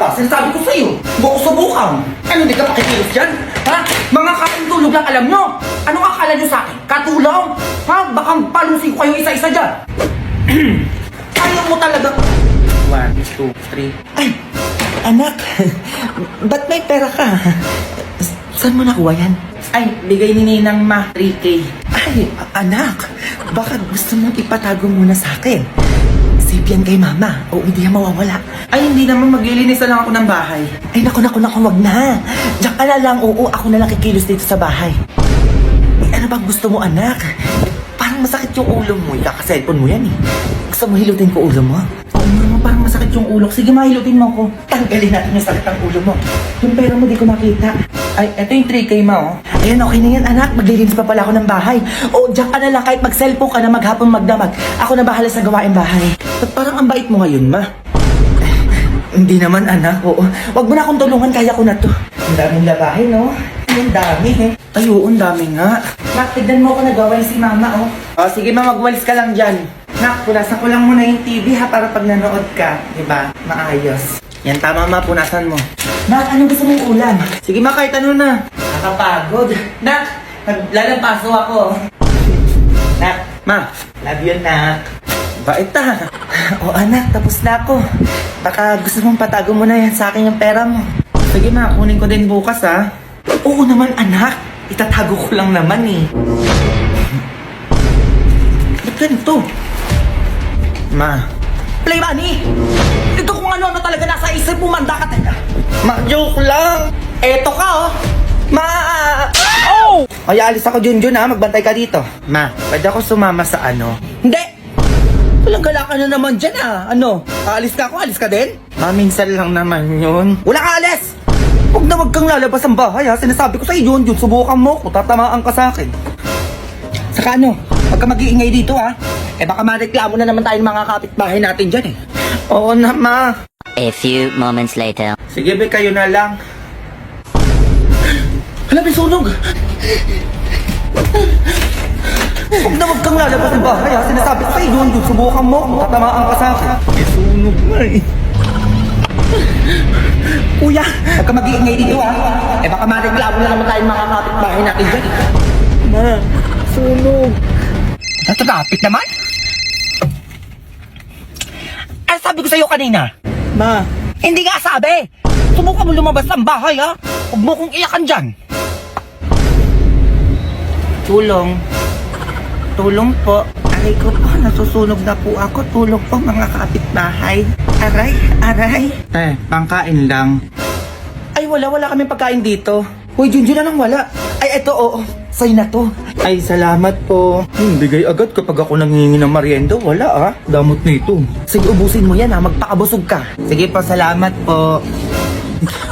ka? Sinasabi ko sa'yo. Buko subukan. Ano, di ka pakikilos dyan? Ha? Mga katulog lang alam nyo. Anong akala nyo sa akin? Katulong? Ha? Baka palusin ko kayo isa-isa dyan. Ayaw mo talaga. 1, 2, 3. Ay, anak, ba't may pera ka? Saan mo nakuha yan? Ay, bigay ni Ninang Ma, 3K. Ay, anak, baka gusto mong ipatago muna sa akin. Save yan kay mama, o hindi yan mawawala. Ay, hindi naman maglilinis na lang ako ng bahay. Ay, naku, wag na. Diyan ka na lang, oo, ako na lang kikilos dito sa bahay. Eh, ano bang gusto mo, anak? Parang masakit yung ulo mo, ikaka-cellphone mo yan eh. Gusto mo hilutin ko ulo mo? Oo naman, parang masakit yung ulo. Sige, mahilutin mo ako. Tanggalin natin yung sakit ng ulo mo. Yung pera mo, di ko makita. Ay, eto yung 3K ma, oh. Ayan, okay na yan, anak. Maglilinis pa pala ako ng bahay. O, diyan ka na lang kahit mag-cellphone ka na maghapon magdamag. Ako na bahala sa gawain bahay. Ba't parang ang bait mo ngayon, ma? Hindi naman, anak. Oo. Wag mo na akong tulungan, kaya ko na to. Ang daming labahin, no? Ang dami, eh. Ay, oo, ang dami nga. Nak, tignan mo ako nagawain si mama, oh. Oh, sige ma, magwalis ka lang dyan. Nak, punasan ko lang muna yung TV ha, para pag nanood ka, diba? Maayos. Yan, tama ma, punasan mo. Nak, anong gusto mong ulam? Sige ma, kahit ano na. Nakapagod. Nak, naglalampaso ako. Nak, ma, love you, nak. Bait ha. O anak, tapos na ako. Baka gusto mong patago mo na yan sa akin yung pera mo. Sige ma, kunin ko din bukas ha. Oo naman, anak. Itatago ko lang naman eh. Ba't ganito? Ma, Play money! Ito kung ano-ano talaga nasa isip mo, manda ka talaga. ma, joke lang. Eto ka, oh. Ma! Oh! Ay, alis ako, Junjun ha. Magbantay ka dito. Ma, pwede ako sumama sa ano? Hindi! Walang galakan na naman dyan, ah. Ano? Aalis ka ako? Alis ka din? Ma, minsan lang naman yun. Wala ka alis! Huwag na wag kang lalabas ng bahay ha. Sinasabi ko sa'yo, Junjun, subukan mo ko. Tatamaan ka sa akin. Saka ano, pag ka mag-iingay dito ha. Eh baka mareklamo na naman tayong mga kapitbahay natin dyan eh. Oo na, ma. A few moments later. Sige, be, kayo na lang. Hala, may sunog! Huwag na wag kang lalabas ng bahay ha. Sinasabi ko sa'yo, Junjun, subukan mo ko. Tatamaan ka sa akin. Eh, sunog na eh. Kuya! Pag ka mag-iingay dito ha. Eh baka mareklamo na naman tayong mga kapitbahay natin dyan eh. Ma, sunog. Natatapit naman? Ano sabi ko sa'yo kanina? Ma, Hindi nga sabi! Subukan mo lumabas ng bahay, ha? Huwag mo kong iyakan dyan! tulong. Tulong po. Aray ko po, nasusunog na po ako. Tulong po mga kapitbahay. Aray, aray. Pangkain lang. Ay, wala kami pagkain dito. Uy, Junjun na lang wala. Ay, eto, oo. Sa'yo na to. Ay, salamat po. Bigay agad kapag ako nangingi ng merienda. Wala ah. Damot nito. Sige, ubusin mo yan, ha? Magpakabusog ka. Sige po, salamat po.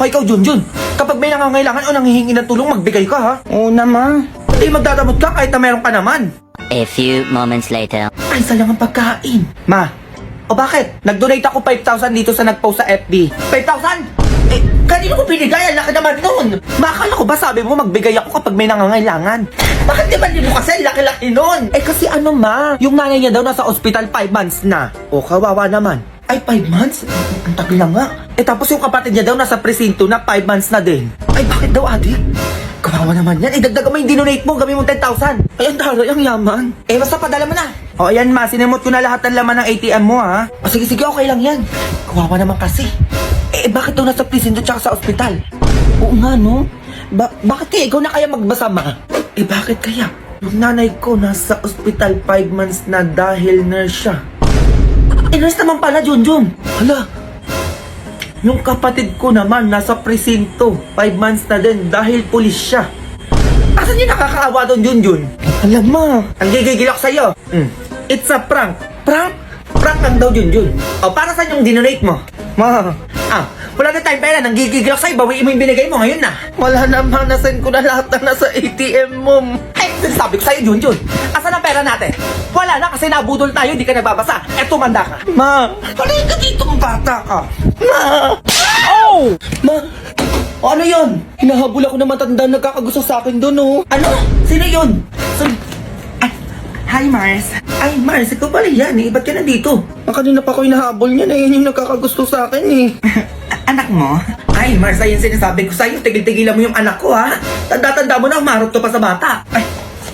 Hoy, ikaw, Junjun. Kapag may nangangailangan o nanghihingi ng tulong, magbigay ka, ha? Oo naman. Hindi magdadamot ka kahit na meron ka naman. A few moments later. Ay, sayang ang pagkain. Ma, O bakit? nag-donate ako 5,000 dito sa nag-post sa FB. 5,000? Eh, kanino ko binigay? Ang laki naman nun. Makakala ko ba sabi mo magbigay ako kapag may nangangailangan? Bakit di ba mo kasi laki-laki nun? Eh kasi ano ma, yung nanay niya daw nasa ospital 5 months na. O kawawa naman. Ay, 5 months? Ang tagal na nga. Eh tapos yung kapatid niya daw nasa presinto na 5 months na din. Ay, bakit daw, adik? Kawawa naman yan. Idagdag mo yung dinonate mo, gawin mo 10,000. Ay, ang daray, ang yaman. Eh basta padala mo na. O ayan ma, sinimot ko na lahat ng laman ng ATM mo ha. O sige, sige, okay lang yan. Kawawa naman kasi. Eh bakit daw nasa presinto tsaka sa ospital? Oo nga, no? Bakit kaya ikaw na kaya magbasa, ma? Eh bakit kaya? Yung nanay ko nasa ospital 5 months na dahil nurse siya. Eh, nurse naman pala, Junjun. Hala, yung kapatid ko naman nasa presinto 5 months na din dahil pulis siya. Asan yung nakakaawa doon, Junjun? Alam mo. Ang gigigil ako sa'yo. It's a prank. Prank? Prank lang daw, Junjun. O, para saan yung dinonate mo? Ma, wala na tayong pera. Nang gigigil ako sa'yo. Bawiin mo yung binigay mo ngayon na. Wala naman. Nasend ko na lahat na nasa ATM mo. Ay, sinasabi ko sa'yo, Junjun. Asan ang pera natin? Wala na kasi nabudol tayo, di ka nagbabasa. Eh, tumanda ka. Ma, Halika ka dito, bata ka. ma, Oh! ma. O ano yun? Hinahabol ako ng matanda nagkakagusto sa akin doon, oh. Ano? Sino yun? Hi, Mars. Ay, Mars, ikaw pala yan, eh. Ba't ka nandito? Kanina pa ako hinahabol niya na yan yung nagkakagusto sa akin, eh. Anak mo? Ay, Mars, ayun sinasabi ko sa'yo. Tigil-tigilan mo yung anak ko, ha? Tanda-tanda mo na, umarot to pa sa bata. Ay,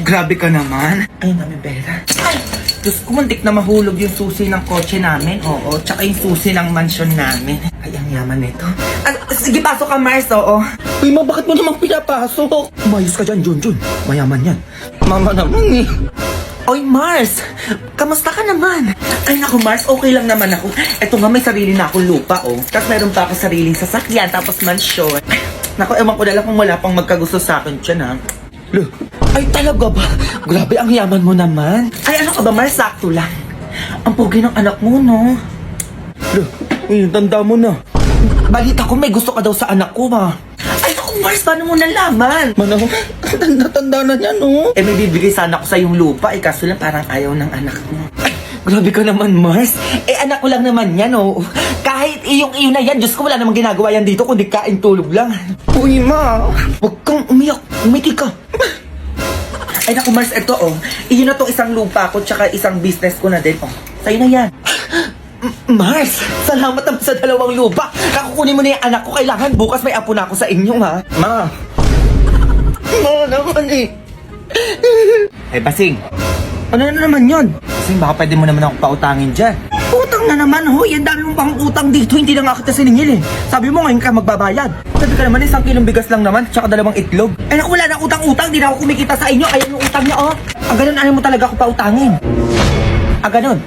grabe ka naman. Ayun namin, Bella. Ay, Diyos ko, muntik na mahulog yung susi ng kotse namin. Oo, tsaka yung susi ng mansyon namin. Ay, ang yaman nito. Sige, pasok ka, Mars, oo. Uy, ma, bakit mo naman pinapasok? Umayos ka dyan, Junjun. Mayaman yan. Mama naman, eh. Oy, Mars! Kamusta ka naman? Ay, naku, Mars, okay lang naman ako. Eto nga, may sarili na akong lupa, oh. Tapos meron pa ako sariling sasakyan, tapos mansyon. Ay, naku, ewan ko na lang kung wala pang magkagusto sa akin dyan, ha? Loh, ay talaga ba? Grabe, ang yaman mo naman. Ay, ano ka ba, Mars? Sakto lang. Ang pogi ng anak mo, no? Loh, ay, tanda mo na. Balita ko, may gusto ka daw sa anak ko, ha? Ay, naku, Mars, paano mo nalaman? Manang, tanda na niya, no? Eh, may bibigay sana ako sa yung lupa, eh, kaso lang parang ayaw ng anak mo. Ay, grabe ka naman, Mars. Eh, anak ko lang naman yan, oh. Kahit iyong-iyo na yan, Diyos ko, wala namang ginagawa yan dito, kundi kain tulog lang. Uy, ma, huwag kang umiyak. Umiti ka. Ay, naku, Mars, eto, oh. Iyon na to isang lupa ko, tsaka isang business ko na din, oh. Sa'yo na yan. Mars, salamat naman sa dalawang lupa. Kakukunin mo na yung anak ko. Kailangan bukas may apo na ako sa inyo, ha? Ma. Ma naman, eh. Eh, Basing. Ano na naman yun? Basing, baka pwede mo naman ako pautangin dyan. Utang na naman, ho. Yan dami mong pang utang dito. Hindi na nga kita siningil, eh. Sabi mo ngayon ka magbabayad. Sabi ka naman, 1 kilong bigas lang naman, tsaka 2 itlog. Eh, naku, wala na utang-utang. Di na ako kumikita sa inyo. Ayan yung utang niya, oh. Ganun, ayaw mo talaga ako pautangin. Ganun.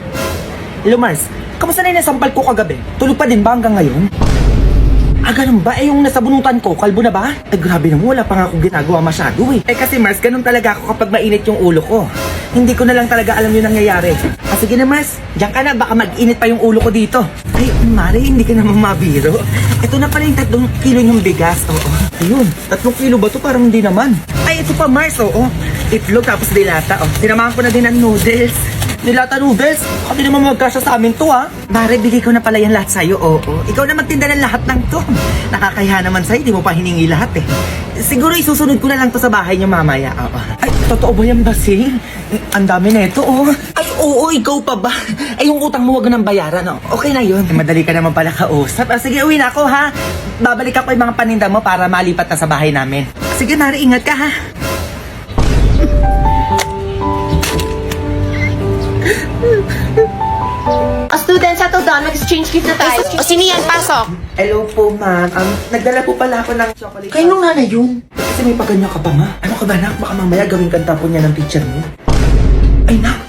Hello, Mars. Kamusta na yung nasampal ko kagabi? Tulog pa din ba hanggang ngayon? Ganun ba? Eh, yung nasa bunutan ko, kalbo na ba? Eh, grabe naman, wala pa nga akong ginagawa masyado, eh. Eh, kasi Mars, ganun talaga ako kapag mainit yung ulo ko. Hindi ko na lang talaga alam yung nangyayari. Sige na, Mars. Diyan ka na, baka mag-init pa yung ulo ko dito. Ay, Mari, hindi ka naman mabiro. Ito na pala yung 3 kilo yung bigas, oo. Ayun, 3 kilo ba to? Parang hindi naman. Ay, ito pa, Mars, oo. Itlog tapos dilata, oh. Sinamahan ko na din ng noodles. Nilata noodles? Hindi naman magkasya sa amin to, ha? Mare, bigay ko na pala yan lahat sa'yo, oo. Ikaw na magtinda ng lahat ng to. Nakakahiya naman sa'yo, di mo pa hiningi lahat, eh. Siguro isusunod ko na lang to sa bahay niyo mamaya, oo. Ay, totoo ba yan, Basing? Ang dami na ito, oh. Ay, oo, ikaw pa ba? Ay, yung utang mo wag nang bayaran, oh. Okay na yun. Madali ka naman pala kausap. Sige, uwi na ako, ha? Babalik ako yung mga paninda mo para malipat na sa bahay namin. Sige, Mare, ingat ka, ha? Students, settle down. Mag-exchange gift na tayo. O sino yan? Pasok. Hello po, ma'am. Nagdala po pala ako ng chocolate. Kayo nung nanay yun? Kasi may paganya ka pa, ma. Ano ka ba, nak? Baka mamaya gawin kang tapo niya ng teacher mo. Ay, nak.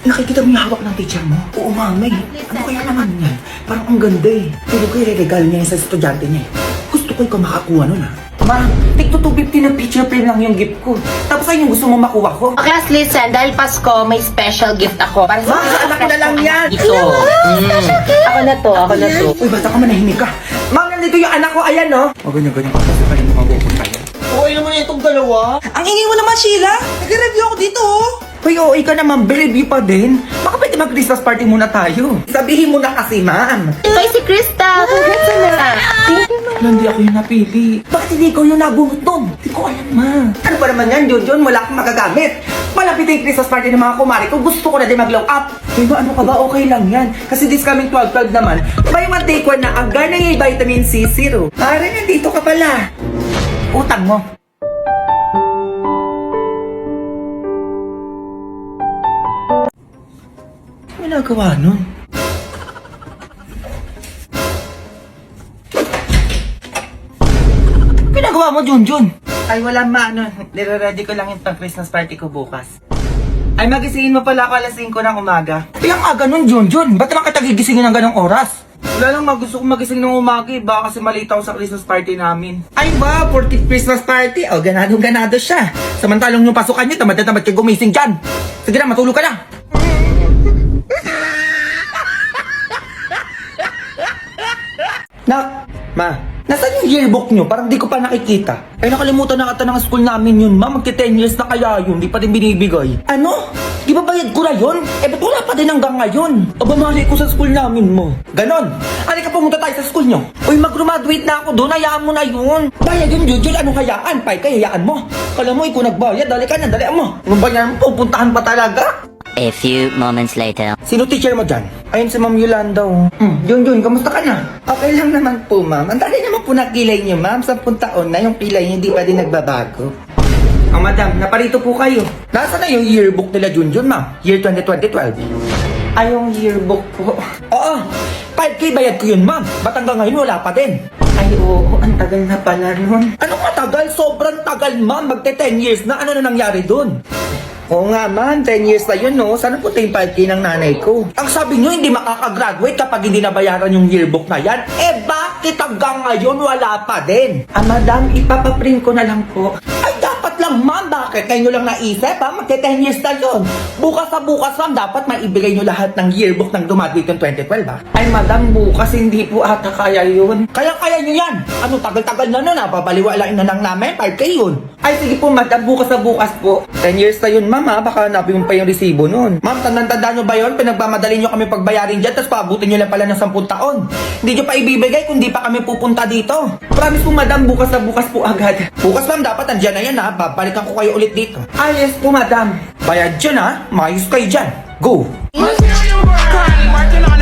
Nakikita mo yung hawak ng teacher mo? Oo, mamay. Ano kaya naman yan? Parang ang ganda, eh. Pwede ko i-regalo niya sa estudyante niya, eh. Gusto ko ikaw makakuha nun, ha? Ma, tigto 250 na picture frame lang yung gift ko. Tapos ayun yung gusto mo makuha ko. Okay, class, listen. Dahil Pasko, may special gift ako. Para Ma, anak ko na lang yan. Ito. Ako na to, ako na to. Uy, basta ka manahimik ka. Ma, nandito yung anak ko. Ayan, no? O, ganyan-ganyan ka. Kasi pa rin mag-uupot tayo. Okay naman itong dalawa. Ang ingay mo naman, Sheila. Nag-review ako dito, oh. Hoy, oo, ikaw naman, review pa din. Baka pwede mag-Christmas party muna tayo. Sabihin mo na kasi, ma'am. Ito si Krista. Congrats na. Hindi ako yung napili. Bakit hindi ikaw yung nabunot doon? Hindi ko alam, ma. Ano ba naman yan, Junjun? Wala akong magagamit. Malapit yung Christmas party ng mga kumari ko. Gusto ko na din mag-glow up. Diba, ano ka ba? Okay lang yan. Kasi this coming 12/12 naman, buy one take one na ang Garnier Vitamin C Zero. Pare, nandito ka pala. Utang mo. Ano ginagawa nun? Ginagawa mo, Junjun? Ay, wala ma, ano. Nire-ready ko lang yung pang-Christmas party ko bukas. Ay, magisingin mo pala ako alas 5 ng umaga. Ay, ang aga nun, Junjun. Ba't naman kita gigisingin ng ganong oras? Wala lang, gusto kong magising ng umaga eh. Baka kasi malita ako sa Christmas party namin. Ay ba, 40th Christmas party? O, ganado-ganado siya. Samantalong yung pasukan niyo, tamad na tamad kayo gumising dyan. Sige na, matulog ka na. Nak, ma, nasaan yung yearbook nyo? Parang di ko pa nakikita. Ay, nakalimutan na kata ng school namin yun, ma. Magti-10 years na kaya yun. Di pa din binibigay. Ano? Di ba bayad ko na yun? Eh, ba't wala pa din hanggang ngayon? Aba, mali ko sa school namin mo. Ganon. Halika, pumunta tayo sa school nyo. Uy, mag-graduate na ako doon. Hayaan mo na yun. Bayad yun, Jujul. Anong hayaan? Pay, hayaan mo. Kala mo, ikaw nagbayad. Dali ka na, dali mo. Anong bayan mo? Pupuntahan pa talaga? A few moments later. Sino teacher mo dyan? Ayun si Ma'am Yolanda. Yun, kamusta ka na? Okay lang naman po, ma'am. Ang dali naman po ng kilay niyo, ma'am. 10 taon na yung kilay niyo, hindi pa din nagbabago. Madam, naparito po kayo. Nasaan na yung yearbook nila, Junjun, ma'am? Year 2012. Ay, yung yearbook po. Oo, 5K bayad ko yun, ma'am. Ba't hanggang ngayon wala pa din? Ay, oo, ang tagal na pala nun. Ano matagal? Sobrang tagal, ma'am. Magte 10 years na. Ano na nangyari dun? Oo nga man, 10 years na yun, no? Sana punta yung 5K ng nanay ko. Ang sabi nyo, hindi makakagraduate kapag hindi nabayaran yung yearbook na yan. Eh, bakit hanggang ngayon wala pa din? Madam, ipapaprint ko na lang po. Ay, dapat lang, ma'am. Bakit? Kayo nyo lang naisip, ha? Magte 10 years na yun. Bukas sa bukas, ma'am, dapat maibigay nyo lahat ng yearbook ng dumating yung 2012, ha? Ay, madam, bukas hindi po ata kaya yun. Kaya nyo yan. Ano, tagal-tagal na nun, ha? Babaliwalain na lang namin, 5K yun. Ay, sige po, madam, bukas sa bukas po. 10 years na yun, ma'am, ha? Baka hanapin mo pa yung resibo nun. Ma'am, tandaan nyo ba yun? Pinagmamadali nyo kami pagbayarin dyan, tapos paabutin nyo lang pala ng 10 taon. Hindi nyo pa ibibigay kung di pa kami pupunta dito. Promise po, madam, bukas na bukas po agad. Bukas, ma'am, dapat andyan na yan, ha? Babalikan ko kayo ulit dito. Ah, yes po, madam. Bayad dyan, ha? Mayos kayo dyan. Go! Let's hear your word. Marking on